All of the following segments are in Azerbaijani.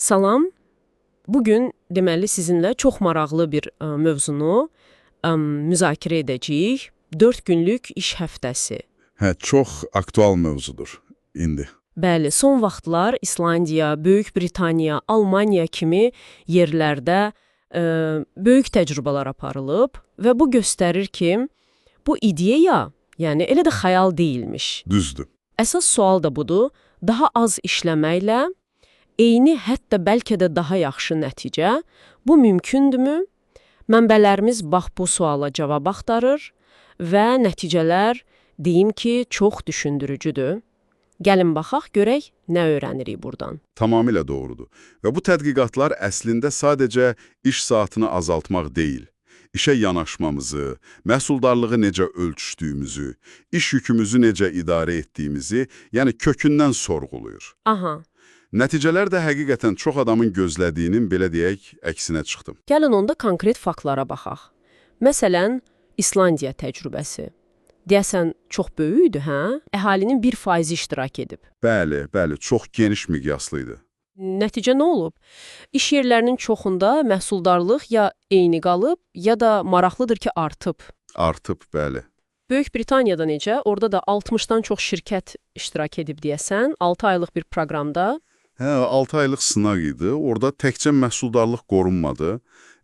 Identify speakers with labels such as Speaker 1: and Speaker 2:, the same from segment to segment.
Speaker 1: Salam. Bugün deməli sizinlə çox maraqlı bir mövzunu müzakirə edəcəyik. 4 günlük iş həftəsi.
Speaker 2: Hə, çox aktual mövzudur indi.
Speaker 1: Bəli, son vaxtlar İslandiya, Böyük Britaniya, Almaniya kimi yerlərdə böyük təcrübələr aparılıb və bu göstərir ki, bu ideya, yəni elə də xəyal deyilmiş.
Speaker 2: Düzdür.
Speaker 1: Əsas sual da budur, daha az işləməklə eyni, hətta bəlkə də daha yaxşı nəticə, bu mümkündürmü? Mənbələrimiz bax bu suala cavab axtarır və nəticələr, deyim ki, çox düşündürücüdür. Gəlin baxaq, görək nə öyrənirik buradan.
Speaker 2: Tamamilə doğrudur. Və bu tədqiqatlar əslində sadəcə iş saatını azaltmaq deyil, işə yanaşmamızı, məhsuldarlığı necə ölçdüyümüzü, iş yükümüzü necə idarə etdiyimizi, yəni kökündən sorğuluyur.
Speaker 1: Aha.
Speaker 2: Nəticələr də həqiqətən çox adamın gözlədiyinin, belə deyək, əksinə çıxdı.
Speaker 1: Gəlin onda konkret faktlara baxaq. Məsələn, İslandiya təcrübəsi. Deyəsən, çox böyükdür, hə? Əhalinin 1% iştirak edib.
Speaker 2: Bəli, çox geniş miqyaslı idi.
Speaker 1: Nəticə nə olub? İş yerlərinin çoxunda məhsuldarlıq ya eyni qalıb, ya da maraqlıdır ki, artıb.
Speaker 2: Artıb, bəli.
Speaker 1: Böyük Britaniyada necə? Orada da 60-dan çox şirkət iştirak edib deyəsən, 6 aylıq bir proqramda.
Speaker 2: Hə, 6 aylıq sınaq idi. Orada təkcə məhsuldarlıq qorunmadı.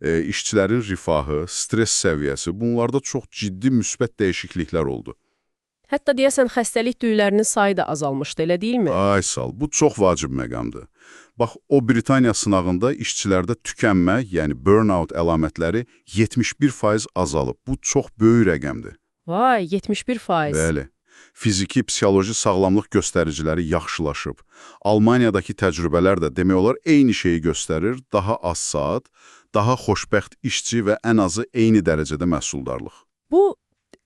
Speaker 2: İşçilərin rifahı, stres səviyyəsi, bunlarda çox ciddi müsbət dəyişikliklər oldu.
Speaker 1: Hətta deyəsən xəstəlik düyülərinin sayı da azalmışdı, elə deyilmi?
Speaker 2: Ay sal, bu çox vacib məqamdır. Bax, o Britaniya sınağında işçilərdə tükənmə, yəni burnout əlamətləri 71% azalıb. Bu çox böyük rəqəmdir.
Speaker 1: Vay, 71%.
Speaker 2: Bəli. Fiziki, psixoloji sağlamlıq göstəriciləri yaxşılaşıb. Almaniyadakı təcrübələr də demək olar eyni şeyi göstərir, daha az saat, daha xoşbəxt işçi və ən azı eyni dərəcədə məhsuldarlıq.
Speaker 1: Bu,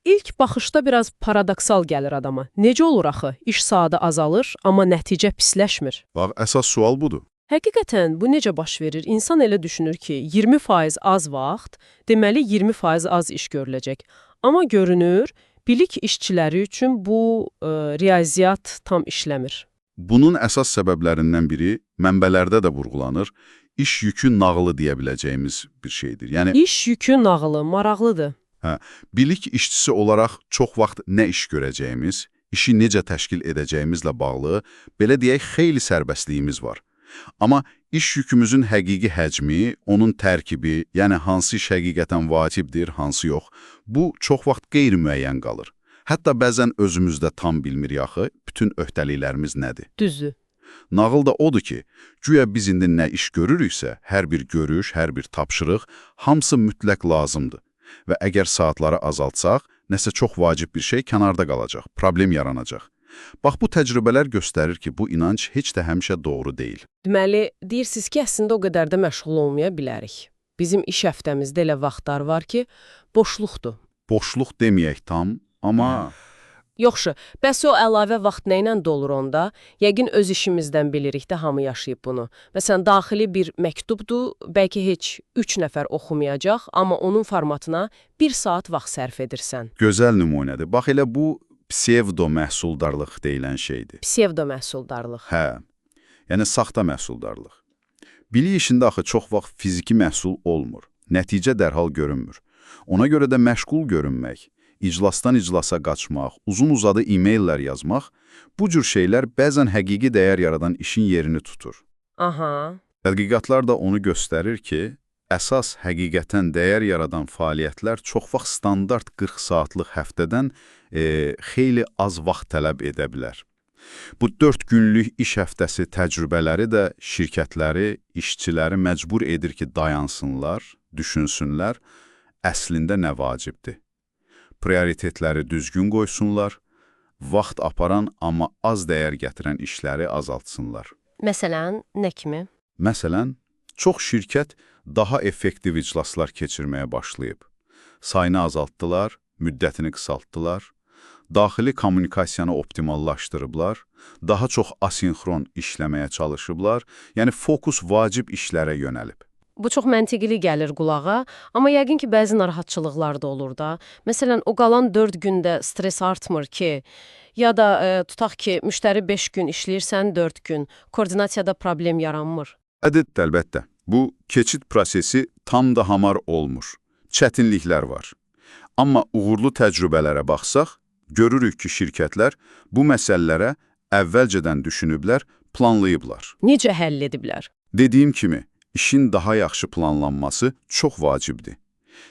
Speaker 1: ilk baxışda biraz paradoksal gəlir adama. Necə olur axı? İş saatı azalır, amma nəticə pisləşmir.
Speaker 2: Bax, əsas sual budur.
Speaker 1: Həqiqətən bu necə baş verir? İnsan elə düşünür ki, 20% az vaxt, deməli 20% az iş görüləcək. Amma görünür, bilik işçiləri üçün bu riyaziyyat tam işləmir.
Speaker 2: Bunun əsas səbəblərindən biri mənbələrdə də vurğulanır, iş yükü nağılı deyə biləcəyimiz bir şeydir. Yəni
Speaker 1: İş yükü nağılı, maraqlıdır.
Speaker 2: Hə, bilik işçisi olaraq çox vaxt nə iş görəcəyimiz, işi necə təşkil edəcəyimizlə bağlı, belə deyək, xeyli sərbəstliyimiz var. Amma iş yükümüzün həqiqi həcmi, onun tərkibi, yəni hansı iş həqiqətən vacibdir, hansı yox, bu çox vaxt qeyri-müəyyən qalır. Hətta bəzən özümüzdə tam bilmirik axı, bütün öhdəliklərimiz nədir?
Speaker 1: Düzdür.
Speaker 2: Nağıl da odur ki, güya biz indi nə iş görürüksə, hər bir görüş, hər bir tapşırıq, hamısı mütləq lazımdır. Və əgər saatları azaltsaq, nəsə çox vacib bir şey kənarda qalacaq, problem yaranacaq. Bax, bu təcrübələr göstərir ki, bu inanc heç də həmişə doğru deyil.
Speaker 1: Deməli, deyirsiniz ki, əslində o qədər də məşğul olmaya bilərik. Bizim iş həftəmizdə elə vaxtlar var ki, boşluqdur.
Speaker 2: Boşluq deməyək tam, amma...
Speaker 1: Yoxsa, bəs o əlavə vaxt nə ilə dolur onda? Yəqin öz işimizdən bilirik də hamı yaşayıb bunu. Məsələn, daxili bir məktubdur, bəlkə heç 3 nəfər oxumayacaq, amma onun formatına 1 saat vaxt sərf edirsən.
Speaker 2: Gözəl nümunədir. Bax, elə bu psevdo məhsuldarlıq deyilən şeydir.
Speaker 1: Psevdo məhsuldarlıq.
Speaker 2: Hə, yəni saxta məhsuldarlıq. Bilik işində axı çox vaxt fiziki məhsul olmur. Nəticə dərhal görünmür. Ona görə də məşğul görünmək, iclasdan iclasa qaçmaq, uzun-uzadı e-maillər yazmaq, bu cür şeylər bəzən həqiqi dəyər yaradan işin yerini tutur.
Speaker 1: Aha.
Speaker 2: Tədqiqatlar da onu göstərir ki, əsas həqiqətən dəyər yaradan fəaliyyətlər çox vaxt standart 40 saatlıq həftədən xeyli az vaxt tələb edə bilər. Bu 4 günlük iş həftəsi təcrübələri də şirkətləri, işçiləri məcbur edir ki, dayansınlar, düşünsünlər, əslində nə vacibdir. Prioritetləri düzgün qoysunlar, vaxt aparan, amma az dəyər gətirən işləri azaltsınlar.
Speaker 1: Məsələn, nə kimi?
Speaker 2: Məsələn, çox şirkət daha effektiv iclaslar keçirməyə başlayıb. Sayını azaltdılar, müddətini qısaltdılar, daxili kommunikasiyanı optimallaşdırıblar, daha çox asinxron işləməyə çalışıblar, yəni fokus vacib işlərə yönəlib.
Speaker 1: Bu çox məntiqli gəlir qulağa, amma yəqin ki, bəzi narahatçılıqlar da olur da. Məsələn, o qalan 4 gündə stres artmır ki, ya da tutaq ki, müştəri 5 gün işləyirsən 4 gün, koordinasiyada problem yaranmır.
Speaker 2: Əlbəttə, bu keçid prosesi tam da hamar olmur. Çətinliklər var. Amma uğurlu təcrübələrə baxsaq, görürük ki, şirkətlər bu məsələlərə əvvəlcədən düşünüblər, planlayıblar.
Speaker 1: Necə həll ediblər?
Speaker 2: Dediyim kimi, işin daha yaxşı planlanması çox vacibdir.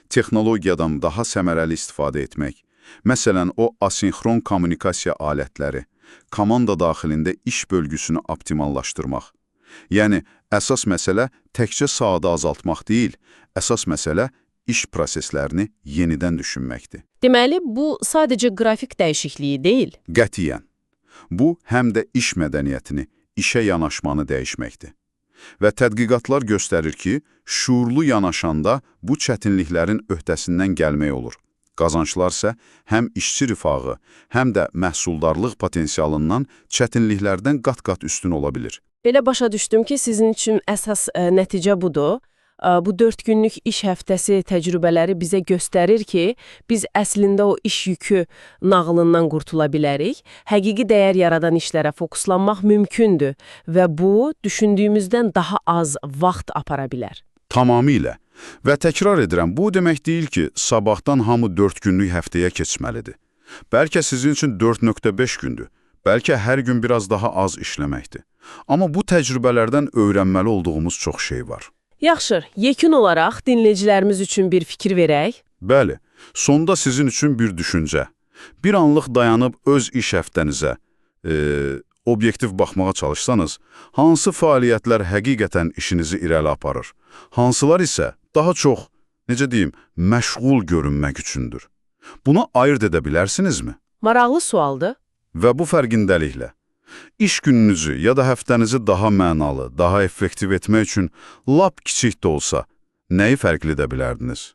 Speaker 2: Texnologiyadan daha səmərəli istifadə etmək, məsələn, o asinxron kommunikasiya alətləri, komanda daxilində iş bölgüsünü optimallaşdırmaq. Yəni, əsas məsələ təkcə saatı azaltmaq deyil, əsas məsələ iş proseslərini yenidən düşünməkdir.
Speaker 1: Deməli, bu sadəcə qrafik dəyişikliyi deyil.
Speaker 2: Qətiyyən. Bu, həm də iş mədəniyyətini, işə yanaşmanı dəyişməkdir. Və tədqiqatlar göstərir ki, şuurlu yanaşanda bu çətinliklərin öhdəsindən gəlmək olur. Qazanclar isə həm işçi rifağı, həm də məhsuldarlıq potensialından çətinliklərdən qat-qat üstün ola bilir.
Speaker 1: Belə başa düşdüm ki, sizin üçün əsas nəticə budur. Bu 4 günlük iş həftəsi təcrübələri bizə göstərir ki, biz əslində o iş yükü nağılından qurtula bilərik, həqiqi dəyər yaradan işlərə fokuslanmaq mümkündür və bu, düşündüyümüzdən daha az vaxt apara bilər.
Speaker 2: Tamamilə. Və təkrar edirəm, bu demək deyil ki, sabahdan hamı 4 günlük həftəyə keçməlidir. Bəlkə sizin üçün 4.5 gündür, bəlkə hər gün biraz daha az işləməkdir. Amma bu təcrübələrdən öyrənməli olduğumuz çox şey var.
Speaker 1: Yaxşı, yekun olaraq dinləyicilərimiz üçün bir fikir verək.
Speaker 2: Bəli, sonda sizin üçün bir düşüncə. Bir anlıq dayanıb öz iş həftənizə obyektiv baxmağa çalışsanız, hansı fəaliyyətlər həqiqətən işinizi irəli aparır? Hansılar isə daha çox, məşğul görünmək üçündür? Bunu ayırt edə bilərsinizmi?
Speaker 1: Maraqlı sualdır.
Speaker 2: Və bu fərqindəliklə, iş gününüzü ya da həftənizi daha mənalı, daha effektiv etmək üçün lap kiçik də olsa, nəyi fərqli edə bilərdiniz?